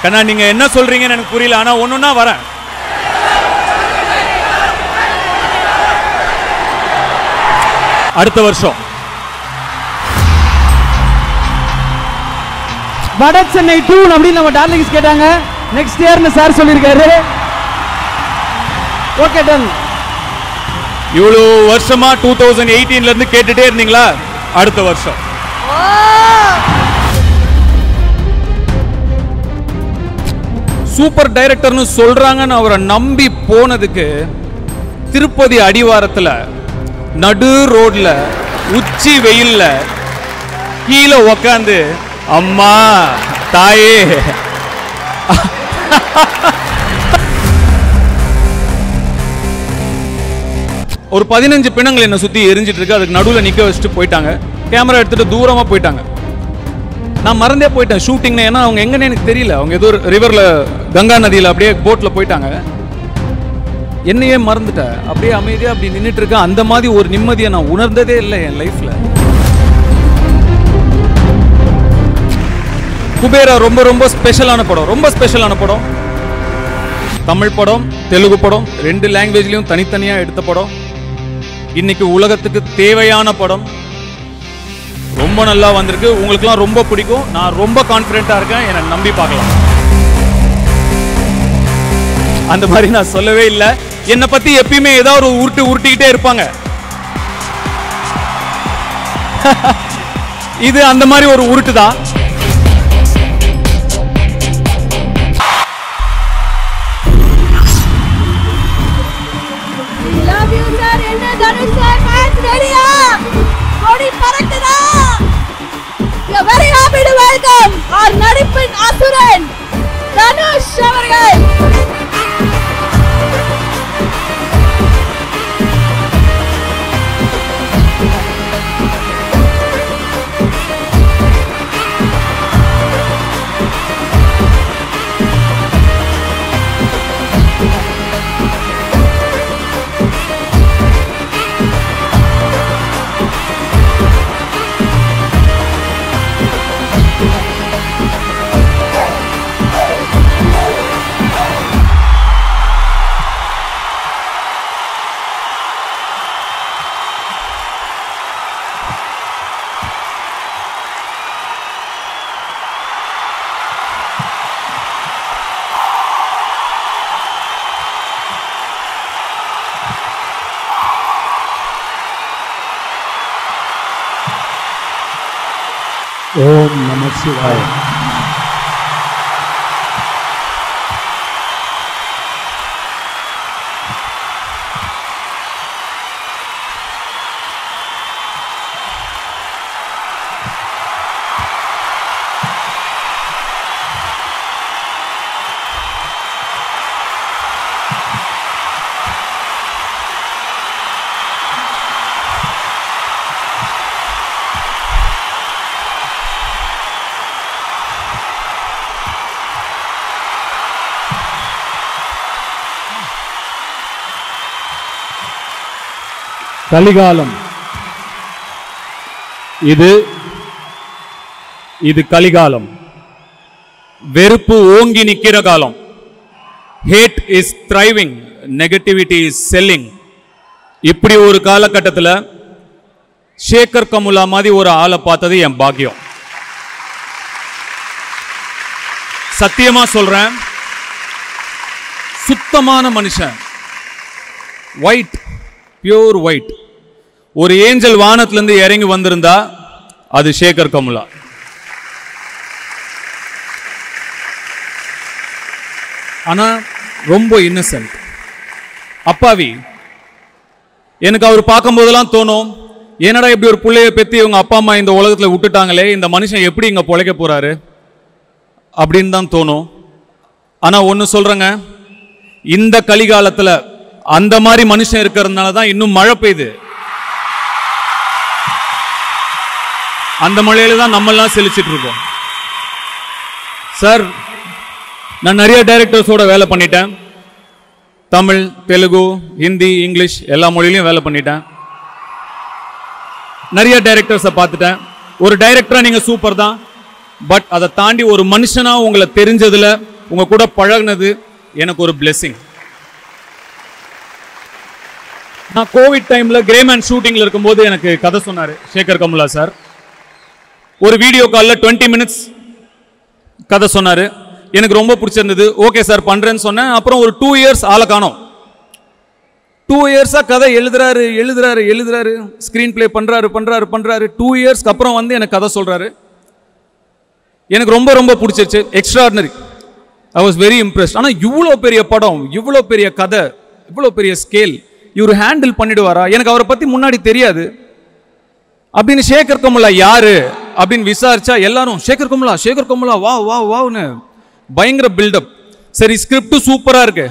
கண்ணா நீங்க என்ன சொல்றீங்கன்னு எனக்கு புரியல, ஆனா ஒண்ணுன்னா வரேன். அடுத்த வருஷம் வட சென்னை 2 அப்படின்னு நம்ம டார்லிங்ஸ் கேட்டாங்க. நெக்ஸ்ட் இயர்னு சார் சொல்லியிருக்காரு. Okay done. இவ்வளோ வருஷமா 2018ல இருந்து கேட்டுட்டே இருந்தீங்களா? அடுத்த வருஷம் சூப்பர் டைரக்டர்னு சொல்றாங்கன்னு அவரை நம்பி போனதுக்கு திருப்பதி அடிவாரத்துல நடு ரோட்ல உச்சி வெயில்ல கீழே உக்காந்து அம்மா தாயே ஒரு 15 பிணங்கள் என்ன சுத்தி எரிஞ்சிட்டு இருக்கு. அதுக்கு நடுவில் நிக்க வச்சுட்டு போயிட்டாங்க. கேமரா எடுத்துட்டு தூரமா போயிட்டாங்க. நான் மறந்தே போயிட்டேன் ஷூட்டிங்னு. ஏன்னா அவங்க எங்கன்னு எனக்கு தெரியல. அவங்க ஏதோ ரிவர்ல கங்கா நதியில் அப்படியே போட்ல போயிட்டாங்க. என்னையே மறந்துட்டேன். அப்படியே அமைதியா அப்படி நின்றுட்டு இருக்கேன். அந்த மாதிரி ஒரு நிம்மதியை நான் உணர்ந்ததே இல்லை என் லைஃப்ல. குபேரா ரொம்ப ரொம்ப ஸ்பெஷலான படம். ரொம்ப ஸ்பெஷலான படம். தமிழ் படம், தெலுங்கு படம், 2 லாங்குவேஜ்லயும் தனித்தனியா எடுத்த படம். இன்னைக்கு உலகத்துக்கு தேவையான படம். ரொம்ப நல்லா வந்திருக்கு. உங்களுக்குலாம் ரொம்ப பிடிக்கும். நான் ரொம்ப கான்ஃபிடென்ட்டா இருக்கேன். என்னை நம்பி பார்க்கலாம். அந்த மாதிரி நான் சொல்லவே இல்லை. என்னை பத்தி எப்பயுமே ஏதாவது ஒரு உருட்டிக்கிட்டே இருப்பாங்க. இது அந்த மாதிரி ஒரு உருட்டு தான். Very happy to welcome our நடிப்பின் அசுரன் தனுஷ் அவர்கள். ஓம் நம சிவாய. கலிகாலம். இது கலிகாலம். வெறுப்பு ஓங்கி நிக்கிற காலம். Hate is thriving, negativity is selling. இப்படி ஒரு காலகட்டத்தில் சேகர் கமுலா மாதிரி ஒரு ஆளை பார்த்தது என் பாக்கியம். சத்தியமா சொல்றேன், சுத்தமான மனுஷன். White, pure white. ஒரு ஏஞ்சல் வானத்திலிருந்து இறங்கி வந்திருந்தா அது சேகர் கமுலா. ஆனா ரொம்ப இன்னசென்ட், அப்பாவி. எனக்கு அவர் பார்க்கும் போதெல்லாம் தோணும், என்னடா இப்படி ஒரு பிள்ளைய பெத்தி இவங்க அப்பா அம்மா இந்த உலகத்துல விட்டுட்டாங்களே, இந்த மனுஷன் எப்படி இங்க பொழைக்க போறாரு அப்படின்னு தான் தோணும். ஆனா ஒன்னு சொல்றேங்க, இந்த கலிகாலத்துல அந்த மாதிரி மனுஷன் இருக்கிறதுனால தான் இன்னும் மழை பெய்யுது. அந்த மழையில தான் நம்ம எல்லாம் செழிச்சிட்டு இருக்கோம். சார், நான் நிறைய டைரக்டர்ஸோட வேலை பண்ணிட்டேன். தமிழ், தெலுங்கு, ஹிந்தி, இங்கிலீஷ் எல்லா மொழியிலையும் வேலை பண்ணிட்டேன். நிறைய டைரக்டர்ஸை பார்த்துட்டேன். ஒரு டைரக்டரா நீங்க சூப்பர் தான். பட் அதை தாண்டி ஒரு மனுஷனா உங்களை தெரிஞ்சதுல உங்க கூட பழகுனது எனக்கு ஒரு blessing. நான் கோவிட் டைம்ல கிரேமேன் ஷூட்டிங்ல இருக்கும்போது எனக்கு கதை சொன்னாரு சேகர் கமுலா சார். ஒரு வீடியோ காலில் 20 minutes கதை சொன்னாரு. எனக்கு ரொம்ப பிடிச்சிருந்தது. ஓகே சார் பண்றேன்னு சொன்னேன். அப்புறம் ஒரு 2 years ஆளை காணோம். 2 years கதை எழுதுறாரு, ஸ்கிரீன் பிளே பண்றாரு. 2 years அப்புறம் வந்து எனக்கு கதை சொல்றாரு. எனக்கு ரொம்ப ரொம்ப பிடிச்சிருச்சு. Extraordinary. I was very impressed. ஆனால் இவ்வளோ பெரிய படம், இவ்வளோ பெரிய கதை, இவ்வளோ பெரிய ஸ்கேல் இவர் ஹேண்டில் பண்ணிடுவாரா? எனக்கு அவரை பத்தி முன்னாடி தெரியாது. அப்படின்னு சேகர் கமுலா யாரு அப்படின்னு விசாரிச்சா எல்லாரும் சேகர் கமுலா வாவ்னு பயங்கர பில்டப். சரி ஸ்கிரிப்ட் சூப்பரா இருக்கு,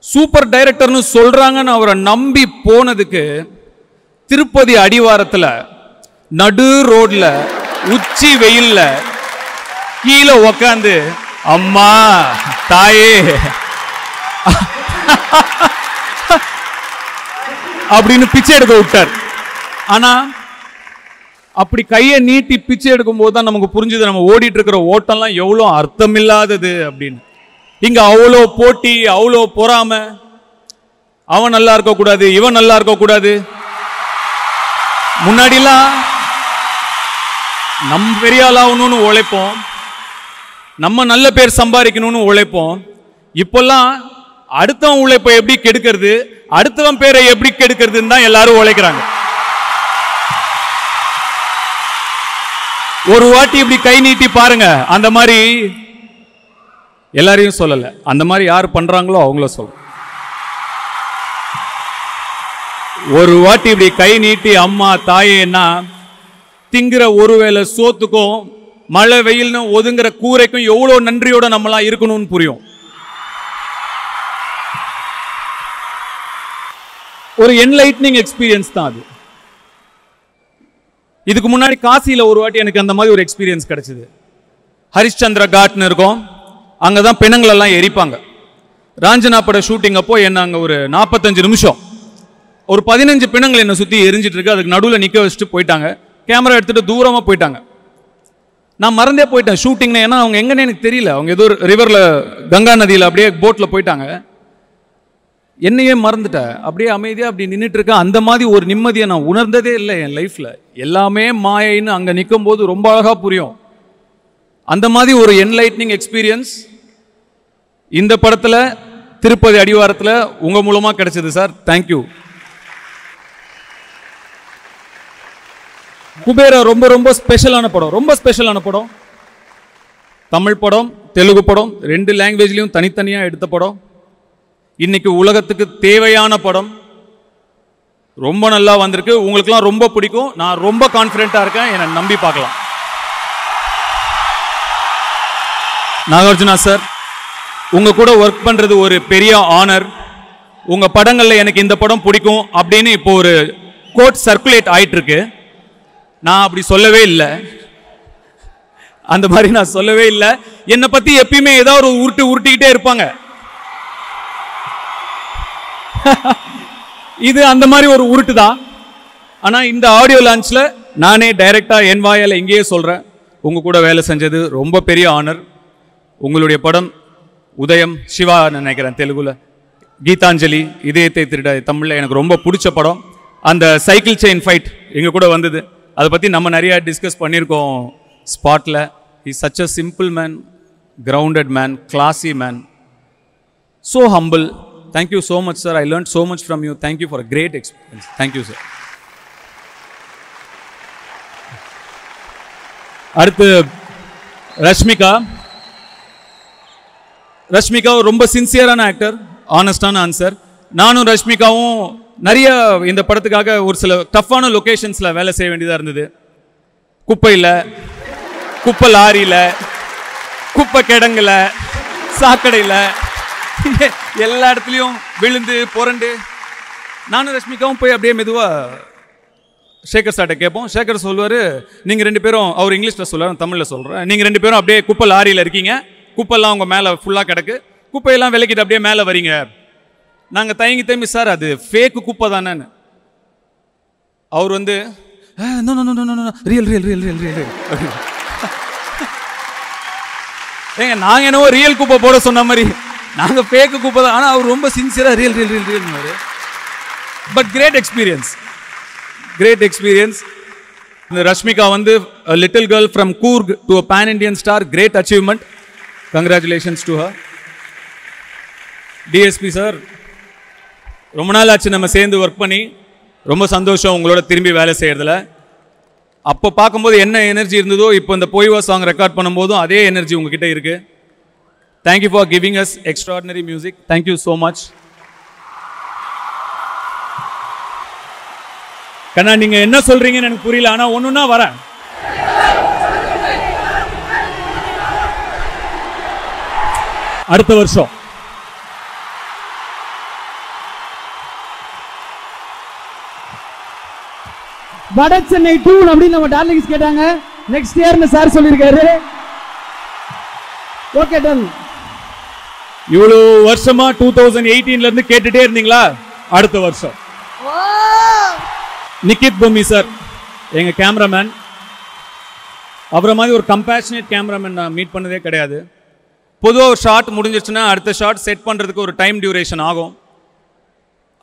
சூப்பர் டைரக்டர்னு சொல்றாங்கன்னு அவரை நம்பி போனதுக்கு திருப்பதி அடிவாரத்துல நடு ரோட்ல உச்சி வெயில்ல கீழே உக்காந்து அம்மா தாயே அப்படின்னு பிச்சை எடுக்க விட்டார். ஆனா அப்படி கையை நீட்டி பிச்சை எடுக்கும் போது தான் நமக்கு புரிஞ்சுது நம்ம ஓடிட்டு இருக்கிற ஓட்டம்லாம் எவ்வளோ அர்த்தமில்லாதது அப்படின்னு. இங்க அவ்வளோ போட்டி, அவ்வளோ பொறாம, அவன் நல்லா இருக்க கூடாது, இவன் நல்லா இருக்க கூடாது. முன்னாடிலாம் நம்ம பெரிய ஆளாகணும்னு உழைப்போம், நம்ம நல்ல பேர் சம்பாதிக்கணும்னு உழைப்போம். இப்பெல்லாம் அடுத்தவன் உழைப்பை எப்படி கெடுக்கிறது, அடுத்தவன் பேரை எப்படி கெடுக்கிறதுன்னு தான் எல்லாரும் உழைக்கிறாங்க. ஒரு வாட்டி இப்படி கை நீட்டி பாருங்க. அந்த மாதிரி எல்லாரையும் சொல்லல, அந்த மாதிரி யார் பண்றாங்களோ அவங்கள சொல்ல. ஒரு வாட்டி இப்படி கை நீட்டி அம்மா தாயேன்னா திங்கிற ஒருவேளை சோத்துக்கும் மழை வெயில்னு ஒதுங்குற கூரைக்கும் எவ்வளவு நன்றியோட நம்மளாம் இருக்கணும்னு புரியும். ஒரு என்லைட்னிங் எக்ஸ்பீரியன்ஸ் தான் அது. இதுக்கு முன்னாடி காசியில ஒரு வாட்டி எனக்கு அந்த மாதிரி ஒரு எக்ஸ்பீரியன்ஸ் கிடைச்சது. ஹரிஷ்சந்திர காட்னு இருக்கும், அங்கதான் பிணங்கள் எல்லாம் எரிப்பாங்க. ராஞ்சனா பட ஷூட்டிங் அப்போ என்ன அங்க ஒரு 45 நிமிஷம் ஒரு 15 பிணங்கள் என்ன சுத்தி எரிஞ்சிட்டு இருக்கு. அதுக்கு நடுவில் நிக்க வச்சுட்டு போயிட்டாங்க. கேமரா எடுத்துட்டு தூரமா போயிட்டாங்க. நான் மறந்தே போயிட்டேன் ஷூட்டிங்னு. ஏன்னா அவங்க எங்கன்னு எனக்கு தெரியல. அவங்க ஏதோ ரிவர்ல கங்கா நதியில அப்படியே போட்ல போயிட்டாங்க. என்னையே மறந்துட்டேன். அப்படியே அமைதியா அப்படி நின்றுட்டு இருக்கேன். அந்த மாதிரி ஒரு நிம்மதியை நான் உணர்ந்ததே இல்லை என் லைஃப்ல. எல்லாமே மாயைன்னு அங்க நிற்கும் போது ரொம்ப அழகா புரியும். அந்த மாதிரி ஒரு என்லைட்னிங் எக்ஸ்பீரியன்ஸ் இந்த படத்துல திருப்பதி அடிவாரத்துல உங்க மூலமா கிடைச்சது சார். தேங்க்யூ. குபேரா ரொம்ப ரொம்ப ஸ்பெஷலான படம், ரொம்ப ஸ்பெஷலான படம். தமிழ் படம், தெலுங்கு படம், 2 லாங்குவேஜ்லயும் தனித்தனியா எடுத்த படம். இன்னைக்கு உலகத்துக்கு தேவையான படம். ரொம்ப நல்லா வந்திருக்கு. உங்களுக்குலாம் ரொம்ப பிடிக்கும். நான் ரொம்ப கான்ஃபிடென்ட்டா இருக்கேன். என்னை நம்பி பார்க்கலாம். நாகார்ஜுனா சார், உங்க கூட ஒர்க் பண்றது ஒரு பெரிய ஆனர். உங்க படங்கள்ல எனக்கு இந்த படம் பிடிக்கும் அப்படின்னு இப்போ ஒரு கோட் சர்க்குலேட் ஆயிட்டு இருக்கு. நான் அப்படி சொல்லவே இல்லை. அந்த மாதிரி நான் சொல்லவே இல்லை. என்னை பத்தி எப்பயுமே ஏதாவது ஒரு உருட்டிக்கிட்டே இருப்பாங்க. இது அந்த மாதிரி ஒரு உருட்டு தான். ஆனா இந்த ஆடியோ லான்ச்ல நானே டைரக்டா என் வாயால இங்கேயே சொல்றேன், உங்க கூட வேலை செஞ்சது ரொம்ப பெரிய ஆனர். உங்களுடைய படம் உதயம், சிவா நினைக்கிறேன் தெலுங்குல, கீதாஞ்சலி, இதயத்தை திருட தமிழ்ல எனக்கு ரொம்ப பிடிச்ச படம். அந்த சைக்கிள் செயின் ஃபைட் எங்க கூட வந்தது. அதை பத்தி நம்ம நிறைய டிஸ்கஸ் பண்ணியிருக்கோம் ஸ்பாட்ல. He's such a simple man, grounded man, classy man, so humble. Thank you so much, sir. I learned so much from you. Thank you for a great experience. Thank you, sir. அடுத்து ரஷ்மிகா ரொம்ப சின்சியரான actor, ஆனஸ்டான answer. நானும் ரஷ்மிகாவும் நிறைய இந்த படத்துக்காக ஒரு சில டஃப்பான லொகேஷன்ஸ்ல வேலை செய்ய வேண்டியதா இருந்தது. குப்பையில், குப்பை லாரியில, குப்பை கிடங்குல, சாக்கடையில், எல்லா இடத்துலையும் விழுந்து புரண்டு நானும் ரஷ்மிகாவும் போய் அப்படியே மெதுவா சேகர் சார்ட்ட கேட்போம். சேகர் சொல்லுவார், நீங்கள் 2 பேரும், அவர் இங்கிலீஷில் சொல்லுவார், தமிழில் சொல்கிறேன், நீங்கள் 2 பேரும் அப்படியே குப்பை லாரியில் இருக்கீங்க, குப்பைலாம் உங்கள் மேலே ஃபுல்லாக கிடக்கு, குப்பையெல்லாம் விலக்கிட்டு அப்படியே மேலே வரீங்க. நாங்கள் தயங்கி சார் அது ஃபேக்கு குப்பை தானேன்னு. அவர் வந்து real real real real real ஏங்க நாங்கள் என்னவோ ரியல் குப்பை போட சொன்ன மாதிரி நாங்கள் ஃபேக்கு குப்பை தான். ஆனால் அவர் ரொம்ப சின்சியராக real real real real. But great experience, great experience. இந்த ரஷ்மிகா வந்து little girl from Coorg to a pan Indian star, great achievement. Congratulations to her. DSP sir, ரொம்ப நாள் ஆச்சு நம்ம சேர்ந்து ஒர்க் பண்ணி. ரொம்ப சந்தோஷம் உங்களோட திரும்பி வேலை செய்கிறதுல. அப்போ பார்க்கும்போது என்ன எனர்ஜி இருந்ததோ இப்போ இந்த போய்வா சாங் ரெக்கார்ட் பண்ணும்போதும் அதே எனர்ஜி உங்ககிட்ட இருக்கு. Thank you for giving us extraordinary music. Thank you so much. கண்ணா நீங்க என்ன சொல்றீங்கன்னு எனக்கு புரியல, ஆனா ஒண்ணுன்னா வரேன். அடுத்த வருஷம் வட சென்னை 2 அப்படின்னு நம்ம டார்லிங்ஸ் கேட்டாங்க. நெக்ஸ்ட் இயர்னு சார் சொல்லியிருக்காரு. Okay done. இவ்வளவு வருஷமா 2018ல இருந்து கேட்டுட்டே இருந்தீங்களா? அடுத்த வருஷம் நிக்கித் பொம்மி சார் எங்க கேமராமேன். அவரை மாதிரி ஒரு கம்பேஷனேட் கேமராமேன் நான் மீட் பண்ணதே கிடையாது. பொதுவாக ஒரு ஷாட் முடிஞ்சிருச்சுன்னா அடுத்த ஷாட் செட் பண்ணுறதுக்கு ஒரு டைம் டியூரேஷன் ஆகும்.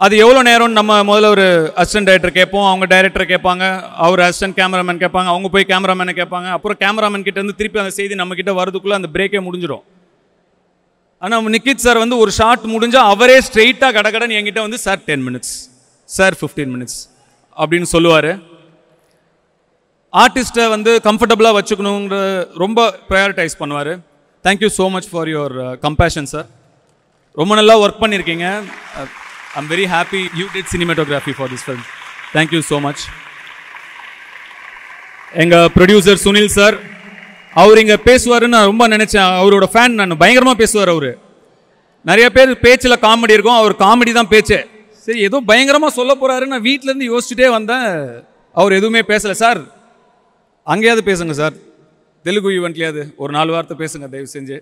அது எவ்வளோ நேரம் நம்ம முதல்ல ஒரு அசிஸ்டன்ட் டைரக்டர் கேட்போம், அவங்க டைரக்டர் கேட்பாங்க, அவர் அசிஸ்டன்ட் கேமராமேன் கேட்பாங்க, அவங்க போய் கேமராமேனை கேட்பாங்க, அப்புறம் கேமராமேன் கிட்ட இருந்து திருப்பி அந்த செய்தி நம்ம கிட்ட வரதுக்குள்ளே அந்த பிரேக்கே முடிஞ்சிடும். ஆனால் நிக்கித் சார் வந்து ஒரு ஷாட் முடிஞ்சால் அவரே ஸ்ட்ரெயிட்டாக கடகடன்னு என்கிட்ட வந்து சார் 10 minutes, சார் 15 minutes அப்படின்னு சொல்லுவார். ஆர்டிஸ்ட்டை வந்து கம்ஃபர்டபுளாக வச்சுக்கணுங்கிற ரொம்ப ப்ரையாரிட்டைஸ் பண்ணுவார். Thank you so much for your compassion sir. ரொம்ப நல்லா ஒர்க் பண்ணியிருக்கீங்க. I'm very happy you did cinematography for this film. Thank you so much. எங்கள் ப்ரொடியூசர் சுனில் சார், அவர் இங்கே பேசுவாருன்னு நான் ரொம்ப நினச்சேன். அவரோட ஃபேன் நான். பயங்கரமாக பேசுவார் அவர். நிறைய பேர் பேச்சில் காமெடி இருக்கும், அவர் காமெடி தான் பேச்சே. சரி ஏதோ பயங்கரமாக சொல்ல போகிறாரு, நான் வீட்டிலேருந்து யோசிச்சுட்டே வந்தேன். அவர் எதுவுமே பேசலை. சார் அங்கேயாவது பேசுங்க சார், தெலுங்கு ஈவெண்ட்லேயாவது ஒரு 4 வார்த்தை பேசுங்க தயவு செஞ்சு.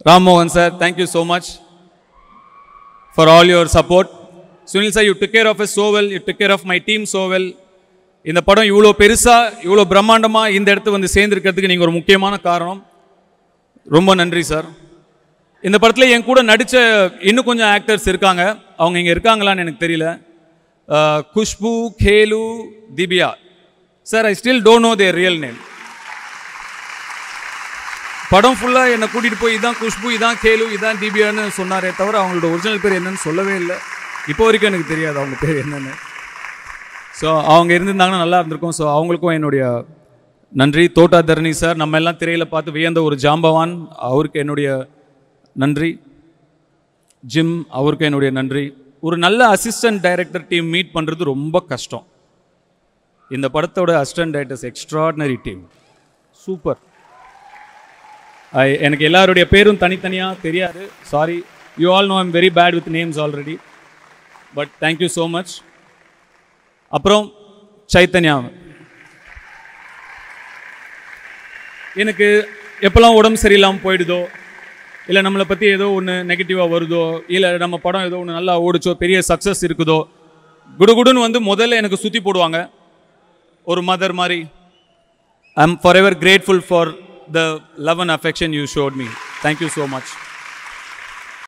Rammohan sir, thank you so much for all your support. Sunil sir, you took care of us so well, you took care of my team so well. இந்த படம் இவ்வளோ பெருசாக இவ்வளோ பிரம்மாண்டமாக இந்த இடத்து வந்து சேர்ந்துருக்கிறதுக்கு நீங்கள் ஒரு முக்கியமான காரணம். ரொம்ப நன்றி சார். இந்த படத்தில் என் கூட நடித்த இன்னும் கொஞ்சம் ஆக்டர்ஸ் இருக்காங்க. அவங்க இங்கே இருக்காங்களான்னு எனக்கு தெரியல. Khushbu, Kelu, Divya sir, I still don't know their real name. படம் ஃபுல்லாக என்னை கூட்டிகிட்டு போய் இதான் குஷ்பு, இதான் கேலு, இதான் தீபியான்னு சொன்னாரே தவிர அவங்களோட ஒரிஜினல் பேர் என்னன்னு சொல்லவே இல்லை. இப்போ வரைக்கும் எனக்கு தெரியாது அவங்க பேர் என்னென்னு. ஸோ அவங்க இருந்திருந்தாங்கன்னா நல்லா இருந்திருக்கும். ஸோ அவங்களுக்கும் என்னுடைய நன்றி. தோட்டா தரணி சார், நம்ம எல்லாம் திரையில் பார்த்து வியந்த ஒரு ஜாம்பவான், அவருக்கு என்னுடைய நன்றி. ஜிம், அவருக்கு என்னுடைய நன்றி. ஒரு நல்ல அசிஸ்டன்ட் டைரக்டர் டீம் மீட் பண்ணுறது ரொம்ப கஷ்டம். இந்த படத்தோட assistant directors extraordinary team, super. எனக்கு எல்லாருடைய பேரும் தனித்தனியாக தெரியாது, sorry. You all know I'm very bad with names already, but thank you so much. அப்புறம் சைத்தன்யா, எனக்கு எப்போல்லாம் உடம்பு சரியில்லாமல் போயிடுதோ, இல்லை நம்மளை பற்றி ஏதோ ஒன்று நெகட்டிவாக வருதோ, இல்லை நம்ம படம் ஏதோ ஒன்று நல்லா ஓடிச்சோ, பெரிய சக்ஸஸ் இருக்குதோ, குடுகுடுன்னு வந்து முதல்ல எனக்கு சுற்றி போடுவாங்க ஒரு மதர் மாதிரி. I am for ever grateful for the love and affection you showed me. Thank you so much.